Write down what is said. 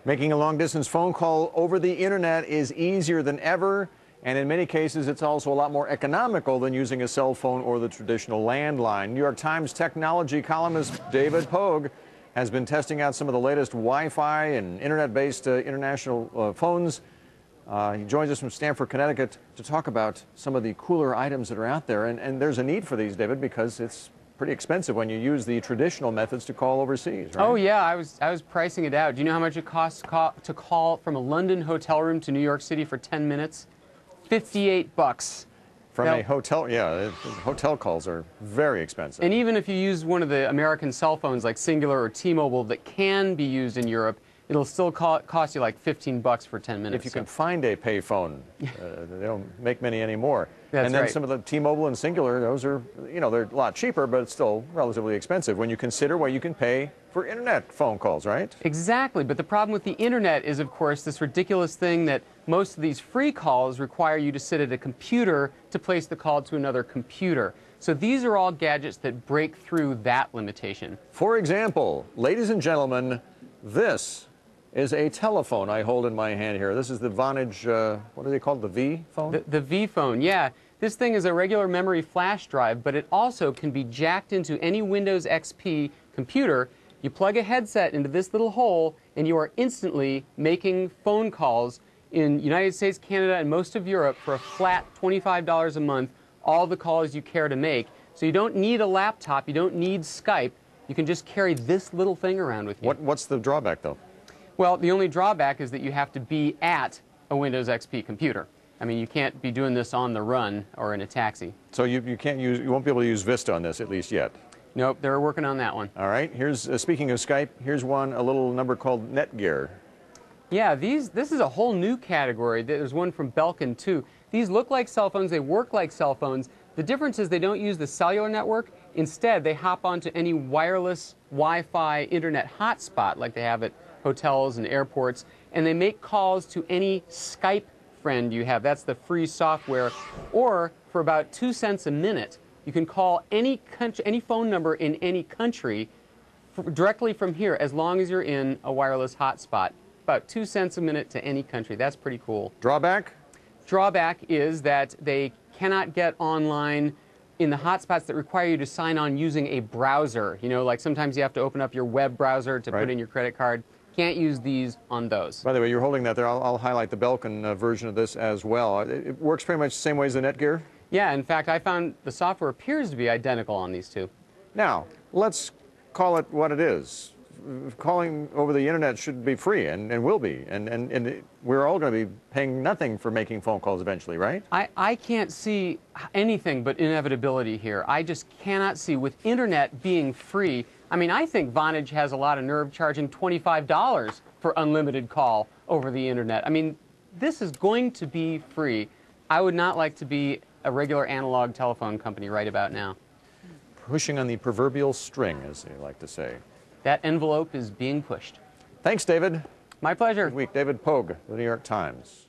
Making a long-distance phone call over the internet is easier than ever, and in many cases, it's also a lot more economical than using a cell phone or the traditional landline. New York Times technology columnist David Pogue has been testing out some of the latest Wi-Fi and internet-based international phones. He joins us from Stamford, Connecticut, to talk about some of the cooler items that are out there. And there's a need for these, David, because it's pretty expensive when you use the traditional methods to call overseas, right? Oh yeah, I was pricing it out. Do you know how much it costs to call from a London hotel room to New York City for 10 minutes? $58. From a hotel, yeah, hotel calls are very expensive. And even if you use one of the American cell phones like Singular or T-Mobile that can be used in Europe, it'll still cost you like $15 for 10 minutes. If you can find a pay phone, they don't make many anymore. That's and then right. some of the T-Mobile and Singular, those are, you know, they're a lot cheaper, but it's still relatively expensive when you consider what you can pay for internet phone calls, right? Exactly, but the problem with the internet is, of course, this ridiculous thing that most of these free calls require you to sit at a computer to place the call to another computer. So these are all gadgets that break through that limitation. For example, ladies and gentlemen, this is a telephone I hold in my hand here. This is the Vonage, what are they called, the V phone? The V phone, yeah. This thing is a regular memory flash drive, but it also can be jacked into any Windows XP computer. You plug a headset into this little hole, and you are instantly making phone calls in United States, Canada, and most of Europe for a flat $25 a month, all the calls you care to make. So you don't need a laptop, you don't need Skype, you can just carry this little thing around with you. What's the drawback, though? Well, the only drawback is that you have to be at a Windows XP computer. I mean, you can't be doing this on the run or in a taxi. So you won't be able to use Vista on this, at least yet. Nope, they're working on that one. All right, here's, speaking of Skype, here's a little number called Netgear. Yeah, this is a whole new category. There's one from Belkin, too. These look like cell phones, they work like cell phones. The difference is they don't use the cellular network. Instead, they hop onto any wireless Wi-Fi internet hotspot like they have at hotels and airports, and they make calls to any Skype friend you have. That's the free software. Or for about 2 cents a minute, you can call any phone number in any country directly from here, as long as you're in a wireless hotspot. About 2 cents a minute to any country. That's pretty cool. Drawback? Drawback is that they cannot get online in the hotspots that require you to sign on using a browser. You know, like sometimes you have to open up your web browser to put in your credit card. Can't use these on those. By the way, you're holding that there. I'll highlight the Belkin version of this as well. It works pretty much the same way as the Netgear? Yeah, in fact, I found the software appears to be identical on these two. Now, let's call it what it is. Calling over the internet should be free, and will be. And we're all going to be paying nothing for making phone calls eventually, right? I can't see anything but inevitability here. I just cannot see, with internet being free, I mean, I think Vonage has a lot of nerve charging $25 for unlimited call over the internet. I mean, this is going to be free. I would not like to be a regular analog telephone company right about now. Pushing on the proverbial string, as they like to say. That envelope is being pushed. Thanks, David. My pleasure. Good week. David Pogue, The New York Times.